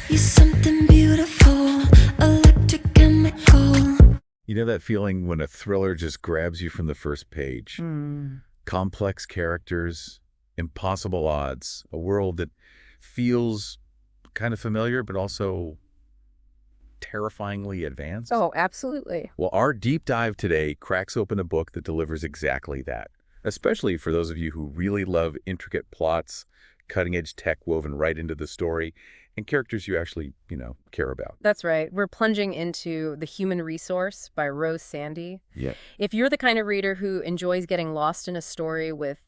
You're something beautiful, electrochemical. You know that feeling when a thriller just grabs you from the first page? Complex characters, impossible odds, a world that feels kind of familiar but also terrifyingly advanced. Oh, absolutely. Well, our deep dive today cracks open a book that delivers exactly that, especially for those of you who really love intricate plots, cutting-edge tech woven right into the story, and characters you actually, care about. That's right. We're plunging into The Human Resource by Rose Sandy. Yeah. If you're the kind of reader who enjoys getting lost in a story with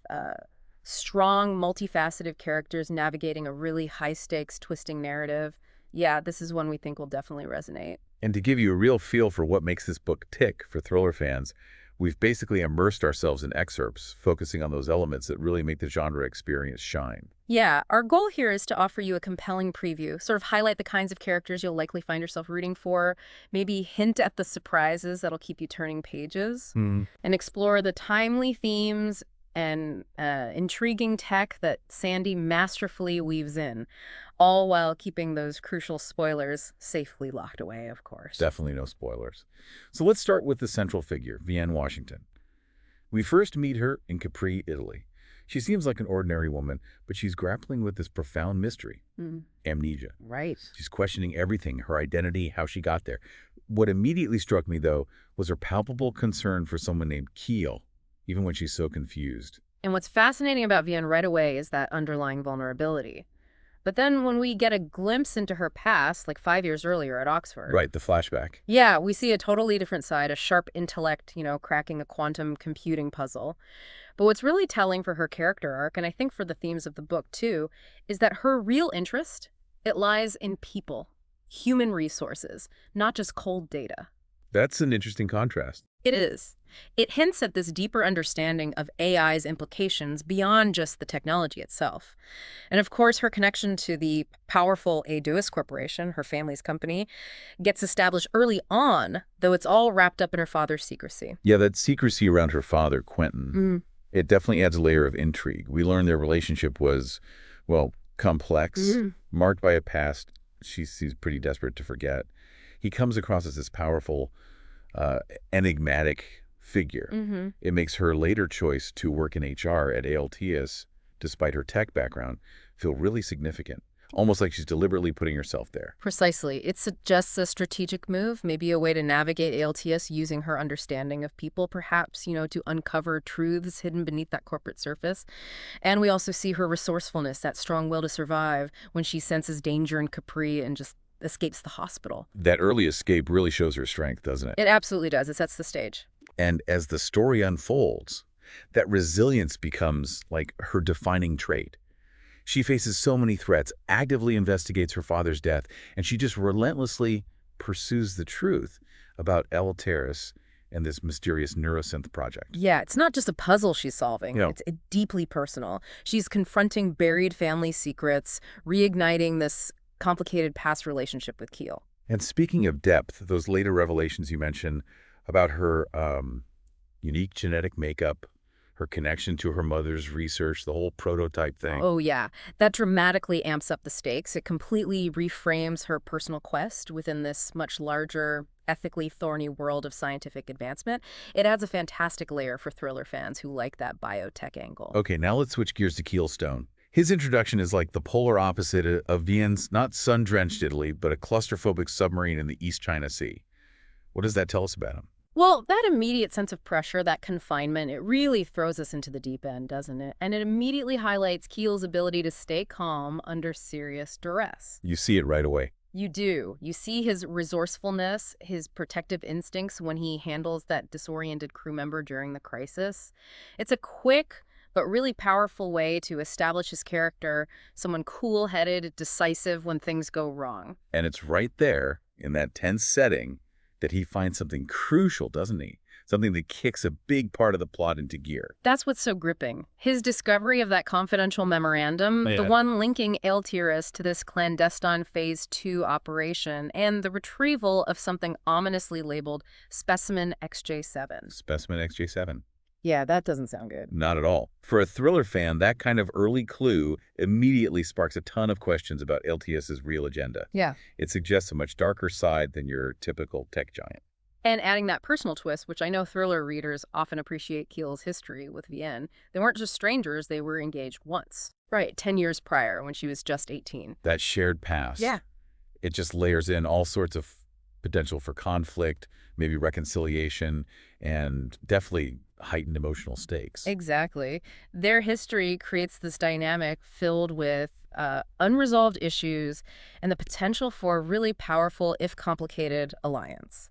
strong, multifaceted characters navigating a really high-stakes, twisting narrative, yeah, this is one we think will definitely resonate. And to give you a real feel for what makes this book tick for thriller fans, we've basically immersed ourselves in excerpts, focusing on those elements that really make the genre experience shine. Yeah, our goal here is to offer you a compelling preview, sort of highlight the kinds of characters you'll likely find yourself rooting for, maybe hint at the surprises that'll keep you turning pages, and explore the timely themes and intriguing tech that Sandy masterfully weaves in, all while keeping those crucial spoilers safely locked away, of course. Definitely no spoilers. So let's start with the central figure, Vienne Washington. We first meet her in Capri, Italy. She seems like an ordinary woman, but she's grappling with this profound mystery, amnesia. Right. She's questioning everything, her identity, how she got there. What immediately struck me, though, was her palpable concern for someone named Keel, even when she's so confused. And what's fascinating about Vienne right away is that underlying vulnerability. But then when we get a glimpse into her past, like 5 years earlier at Oxford. Right, the flashback. Yeah, we see a totally different side, a sharp intellect, cracking a quantum computing puzzle. But what's really telling for her character arc, and I think for the themes of the book too, is that her real interest, it lies in people, human resources, not just cold data. That's an interesting contrast. It is. It hints at this deeper understanding of AI's implications beyond just the technology itself. And of course, her connection to the powerful Aduis Corporation, her family's company, gets established early on, though it's all wrapped up in her father's secrecy. Yeah, that secrecy around her father, Quentin, it definitely adds a layer of intrigue. We learned their relationship was, well, complex, marked by a past she's pretty desperate to forget. He comes across as this powerful, enigmatic figure. It makes her later choice to work in HR at ALTS, despite her tech background, feel really significant. Almost like she's deliberately putting herself there. Precisely. It suggests a strategic move, maybe a way to navigate ALTS using her understanding of people, perhaps, to uncover truths hidden beneath that corporate surface. And we also see her resourcefulness, that strong will to survive when she senses danger in Capri and just escapes the hospital. That early escape really shows her strength, doesn't it? It absolutely does. It sets the stage. And as the story unfolds, that resilience becomes like her defining trait. She faces so many threats, actively investigates her father's death, and she just relentlessly pursues the truth about Elteris and this mysterious neurosynth project. Yeah, it's not just a puzzle she's solving. Yeah. It's deeply personal. She's confronting buried family secrets, reigniting this complicated past relationship with Keel. And speaking of depth, those later revelations you mentioned about her unique genetic makeup, her connection to her mother's research, the whole prototype thing. Oh, yeah. That dramatically amps up the stakes. It completely reframes her personal quest within this much larger, ethically thorny world of scientific advancement. It adds a fantastic layer for thriller fans who like that biotech angle. Okay, now let's switch gears to Keelstone. His introduction is like the polar opposite of Vienne's not sun-drenched Italy, but a claustrophobic submarine in the East China Sea. What does that tell us about him? Well, that immediate sense of pressure, that confinement, it really throws us into the deep end, doesn't it? And it immediately highlights Keel's ability to stay calm under serious duress. You see it right away. You do. You see his resourcefulness, his protective instincts when he handles that disoriented crew member during the crisis. It's a quick but really powerful way to establish his character, someone cool-headed, decisive when things go wrong. And it's right there, in that tense setting, that he finds something crucial, doesn't he? Something that kicks a big part of the plot into gear. That's what's so gripping. His discovery of that confidential memorandum, the one linking Elteris to this clandestine Phase 2 operation, and the retrieval of something ominously labeled Specimen XJ7. Specimen XJ7. Yeah, that doesn't sound good. Not at all. For a thriller fan, that kind of early clue immediately sparks a ton of questions about LTS's real agenda. Yeah. It suggests a much darker side than your typical tech giant. And adding that personal twist, which I know thriller readers often appreciate Keel's history with Vienne, they weren't just strangers, they were engaged once. Right, 10 years prior when she was just 18. That shared past. Yeah. It just layers in all sorts of potential for conflict, maybe reconciliation, and definitely heightened emotional stakes. Exactly. Their history creates this dynamic filled with unresolved issues and the potential for a really powerful, if complicated, alliance.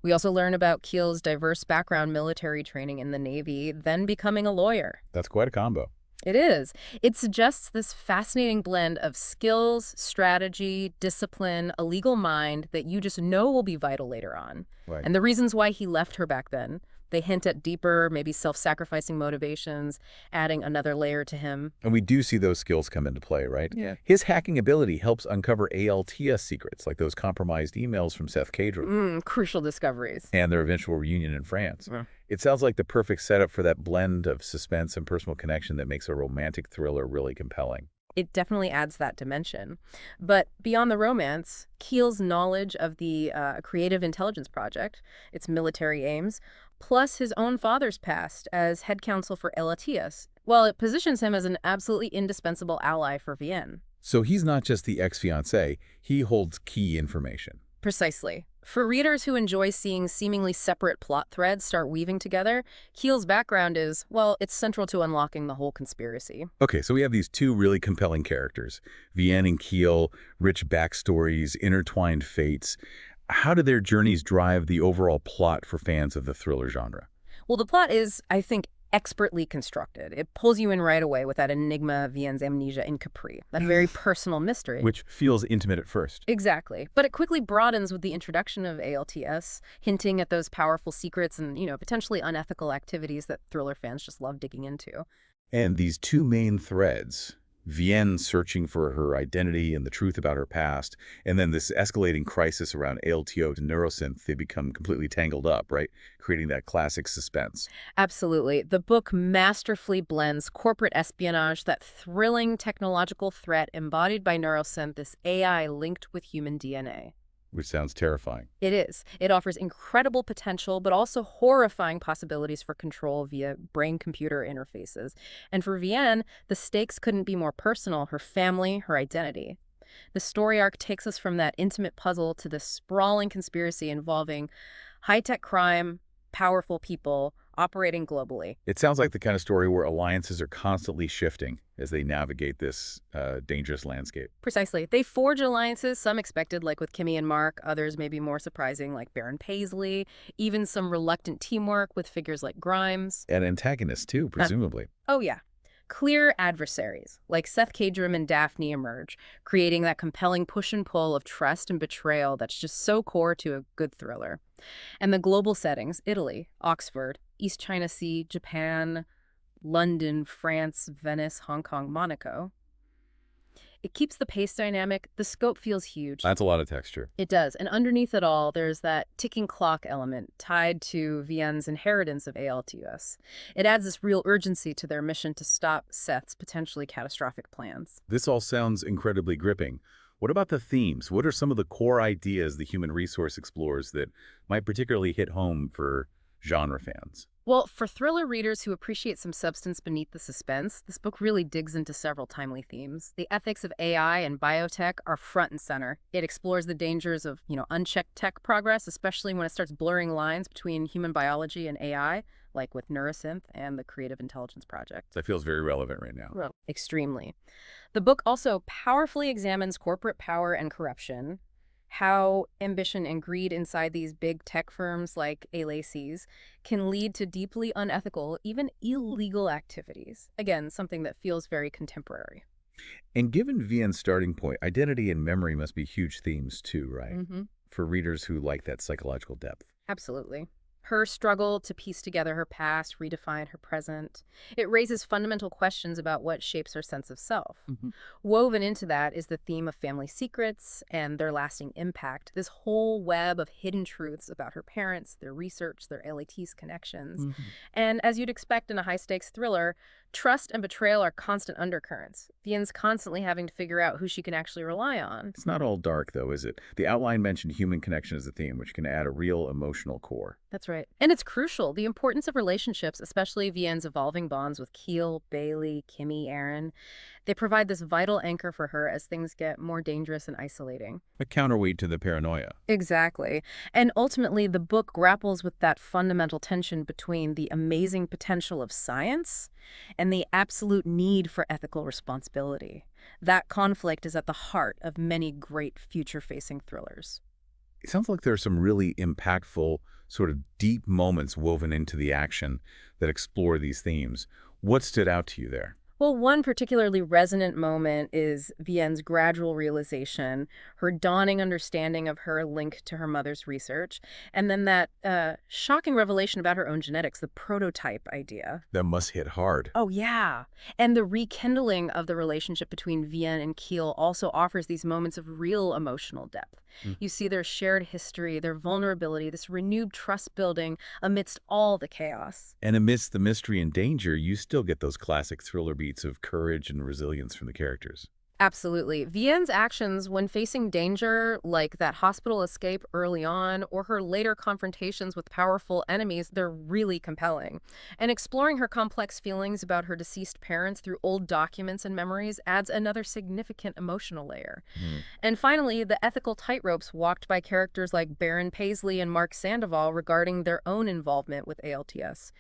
We also learn about Keel's diverse background, military training in the Navy, then becoming a lawyer. That's quite a combo. It is. It suggests this fascinating blend of skills, strategy, discipline, a legal mind that you just know will be vital later on. Right. And the reasons why he left her back then. They hint at deeper, maybe self-sacrificing motivations, adding another layer to him. And we do see those skills come into play, right? Yeah. His hacking ability helps uncover ALTS secrets, like those compromised emails from Seth Cadron Crucial discoveries. and their eventual reunion in France. Yeah. It sounds like the perfect setup for that blend of suspense and personal connection that makes a romantic thriller really compelling. It definitely adds that dimension. But beyond the romance, Keel's knowledge of the Creative Intelligence Project, its military aims, plus his own father's past as head counsel for LTS, well, it positions him as an absolutely indispensable ally for Vienne. So he's not just the ex-fiancé, he holds key information. Precisely. For readers who enjoy seeing seemingly separate plot threads start weaving together, Keel's background is, well, it's central to unlocking the whole conspiracy. Okay, so we have these two really compelling characters, Vienne and Keel, rich backstories, intertwined fates. How do their journeys drive the overall plot for fans of the thriller genre? Well, the plot is, I think, expertly constructed. It pulls you in right away with that enigma of Vienne's amnesia in Capri, that very personal mystery. Which feels intimate at first. Exactly. But it quickly broadens with the introduction of ALTS, hinting at those powerful secrets and, potentially unethical activities that thriller fans just love digging into. And these two main threads, Vienne searching for her identity and the truth about her past, and then this escalating crisis around ALTO to neurosynth, they become completely tangled up, right? Creating that classic suspense. Absolutely. The book masterfully blends corporate espionage, that thrilling technological threat embodied by neurosynth, this AI linked with human DNA. Which sounds terrifying. It is. It offers incredible potential, but also horrifying possibilities for control via brain-computer interfaces. And for Vienne, the stakes couldn't be more personal: her family, her identity. The story arc takes us from that intimate puzzle to this sprawling conspiracy involving high-tech crime, powerful people, operating globally. It sounds like the kind of story where alliances are constantly shifting as they navigate this dangerous landscape. Precisely. They forge alliances, some expected, like with Kimmy and Mark, others maybe more surprising, like Baron Paisley, even some reluctant teamwork with figures like Grimes. And antagonists, too, presumably. Oh, yeah. Clear adversaries, like Seth Cadron and Daphne, emerge, creating that compelling push and pull of trust and betrayal that's just so core to a good thriller. And the global settings: Italy, Oxford, East China Sea, Japan, London, France, Venice, Hong Kong, Monaco. It keeps the pace dynamic. The scope feels huge. That's a lot of texture. It does. And underneath it all, there's that ticking clock element tied to Vienne's inheritance of ALTS. It adds this real urgency to their mission to stop Seth's potentially catastrophic plans. This all sounds incredibly gripping. What about the themes? What are some of the core ideas the human resource explores that might particularly hit home for genre fans? Well, for thriller readers who appreciate some substance beneath the suspense, this book really digs into several timely themes. The ethics of AI and biotech are front and center. It explores the dangers of, unchecked tech progress, especially when it starts blurring lines between human biology and AI, like with Neurosynth and the Creative Intelligence Project. That feels very relevant right now. Well, extremely. The book also powerfully examines corporate power and corruption, how ambition and greed inside these big tech firms like Lacey's can lead to deeply unethical, even illegal activities. Again, something that feels very contemporary. And given Vienne's starting point, identity and memory must be huge themes too, right? Mm-hmm. For readers who like that psychological depth. Absolutely. Her struggle to piece together her past, redefine her present. It raises fundamental questions about what shapes her sense of self. Woven into that is the theme of family secrets and their lasting impact, this whole web of hidden truths about her parents, their research, their LAT's connections. And as you'd expect in a high-stakes thriller, trust and betrayal are constant undercurrents. Vian's constantly having to figure out who she can actually rely on. It's not all dark, though, is it? The outline mentioned human connection as a theme, which can add a real emotional core. That's right. And it's crucial. The importance of relationships, especially Vian's evolving bonds with Keel, Bailey, Kimmy, Aaron, they provide this vital anchor for her as things get more dangerous and isolating. A counterweight to the paranoia. Exactly. And ultimately, the book grapples with that fundamental tension between the amazing potential of science and the absolute need for ethical responsibility. That conflict is at the heart of many great future-facing thrillers. It sounds like there are some really impactful, sort of deep moments woven into the action that explore these themes. What stood out to you there? Well, one particularly resonant moment is Vian's gradual realization, her dawning understanding of her link to her mother's research, and then that shocking revelation about her own genetics, the prototype idea. That must hit hard. Oh, yeah. And the rekindling of the relationship between Vian and Keel also offers these moments of real emotional depth. You see their shared history, their vulnerability, this renewed trust building amidst all the chaos. And amidst the mystery and danger, you still get those classic thriller beats of courage and resilience from the characters. Absolutely. Vian's actions when facing danger, like that hospital escape early on, or her later confrontations with powerful enemies, they're really compelling. And exploring her complex feelings about her deceased parents through old documents and memories adds another significant emotional layer. And finally, the ethical tightropes walked by characters like Baron Paisley and Mark Sandoval regarding their own involvement with ALTS.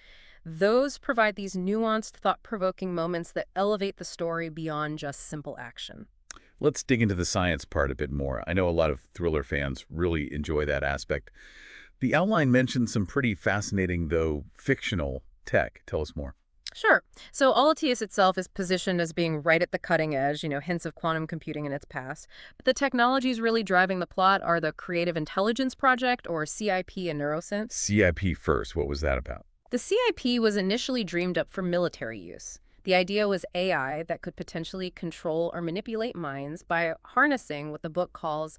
Those provide these nuanced, thought-provoking moments that elevate the story beyond just simple action. Let's dig into the science part a bit more. I know a lot of thriller fans really enjoy that aspect. The outline mentions some pretty fascinating, though fictional, tech. Tell us more. Sure. So ALTS itself is positioned as being right at the cutting edge, hints of quantum computing in its past. But the technologies really driving the plot are the Creative Intelligence Project, or CIP in neuroscience. CIP first. What was that about? The CIP was initially dreamed up for military use. The idea was AI that could potentially control or manipulate minds by harnessing what the book calls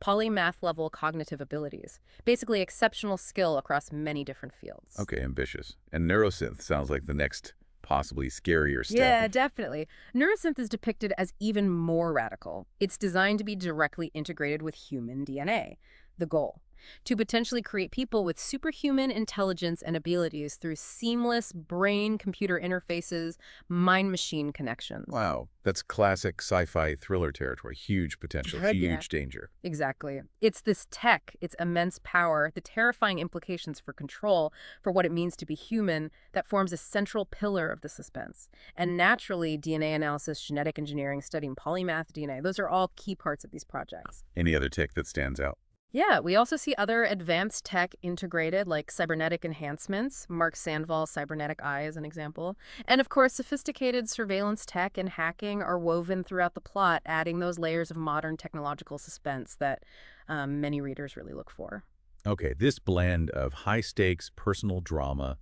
polymath-level cognitive abilities, basically exceptional skill across many different fields. Okay, ambitious. And neurosynth sounds like the next possibly scarier step. Yeah, definitely. Neurosynth is depicted as even more radical. It's designed to be directly integrated with human DNA. The goal: to potentially create people with superhuman intelligence and abilities through seamless brain-computer interfaces, mind-machine connections. Wow, that's classic sci-fi thriller territory. Huge potential, Heck yeah. huge danger. Exactly. It's this tech, its immense power, the terrifying implications for control, for what it means to be human, that forms a central pillar of the suspense. And naturally, DNA analysis, genetic engineering, studying polymath DNA, those are all key parts of these projects. Any other tech that stands out? Yeah, we also see other advanced tech integrated, like cybernetic enhancements. Mark Sandoval's cybernetic eye is an example. And of course, sophisticated surveillance tech and hacking are woven throughout the plot, adding those layers of modern technological suspense that many readers really look for. Okay, this blend of high-stakes personal drama,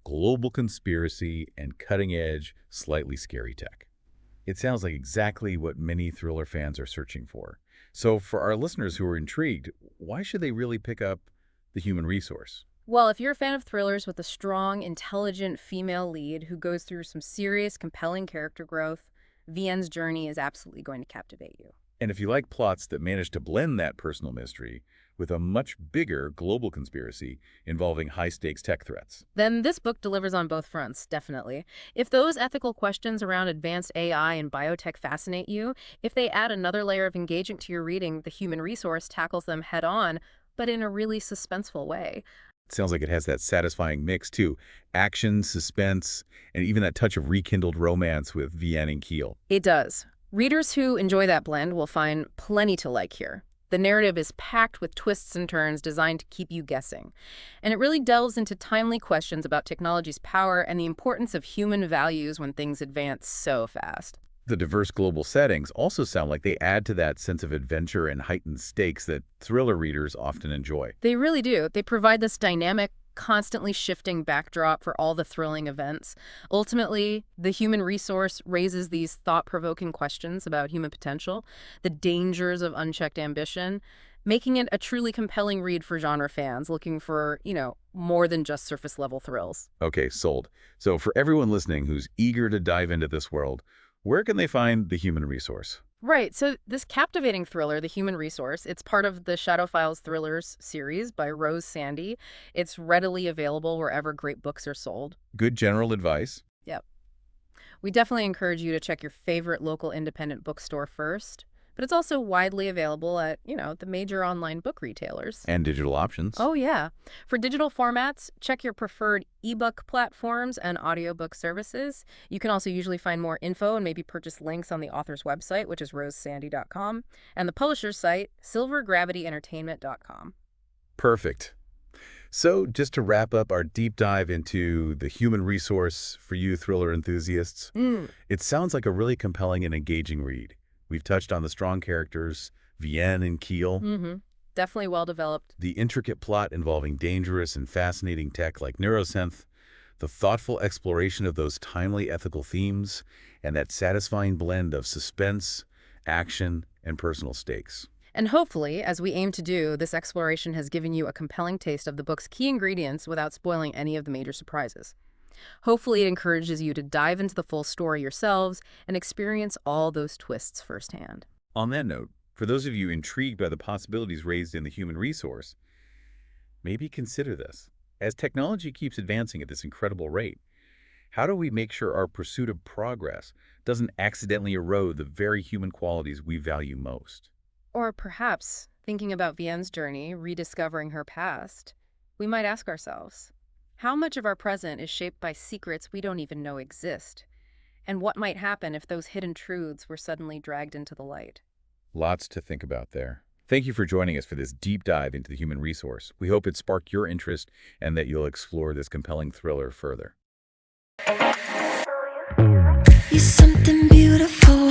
global conspiracy, and cutting-edge, slightly scary tech. It sounds like exactly what many thriller fans are searching for. So for our listeners who are intrigued, why should they really pick up The Human Resource? Well, if you're a fan of thrillers with a strong, intelligent female lead who goes through some serious, compelling character growth, Vian's journey is absolutely going to captivate you. And if you like plots that manage to blend that personal mystery with a much bigger global conspiracy involving high-stakes tech threats, then this book delivers on both fronts, definitely. If those ethical questions around advanced AI and biotech fascinate you, if they add another layer of engagement to your reading, The Human Resource tackles them head-on, but in a really suspenseful way. it sounds like it has that satisfying mix, too. Action, suspense, and even that touch of rekindled romance with Vian and Keel. It does. Readers who enjoy that blend will find plenty to like here. The narrative is packed with twists and turns designed to keep you guessing. And it really delves into timely questions about technology's power and the importance of human values when things advance so fast. The diverse global settings also sound like they add to that sense of adventure and heightened stakes that thriller readers often enjoy. They really do. They provide this dynamic, constantly shifting backdrop for all the thrilling events. Ultimately, the human resource raises these thought-provoking questions about human potential, the dangers of unchecked ambition, making it a truly compelling read for genre fans looking for, more than just surface-level thrills. Okay, sold. So for everyone listening who's eager to dive into this world, where can they find The Human Resource? Right, so this captivating thriller, The Human Resource, it's part of the Shadow Files Thrillers series by Rose Sandy. It's readily available wherever great books are sold. Good general advice. Yep. We definitely encourage you to check your favorite local independent bookstore first, but it's also widely available at, the major online book retailers. And digital options. Oh, yeah. For digital formats, check your preferred ebook platforms and audiobook services. You can also usually find more info and maybe purchase links on the author's website, which is rosesandy.com, and the publisher's site, silvergravityentertainment.com. Perfect. So just to wrap up our deep dive into The Human Resource for you thriller enthusiasts, it sounds like a really compelling and engaging read. We've touched on the strong characters, Vienne and Keel. Definitely well developed. The intricate plot involving dangerous and fascinating tech like neurosynth, the thoughtful exploration of those timely ethical themes, and that satisfying blend of suspense, action, and personal stakes. And hopefully, as we aim to do, this exploration has given you a compelling taste of the book's key ingredients without spoiling any of the major surprises. Hopefully, it encourages you to dive into the full story yourselves and experience all those twists firsthand. On that note, for those of you intrigued by the possibilities raised in The Human Resource, maybe consider this. As technology keeps advancing at this incredible rate, how do we make sure our pursuit of progress doesn't accidentally erode the very human qualities we value most? Or perhaps, thinking about Vienne's journey, rediscovering her past, we might ask ourselves, how much of our present is shaped by secrets we don't even know exist? And what might happen if those hidden truths were suddenly dragged into the light? Lots to think about there. Thank you for joining us for this deep dive into The Human Resource. We hope it sparked your interest and that you'll explore this compelling thriller further. You're something beautiful.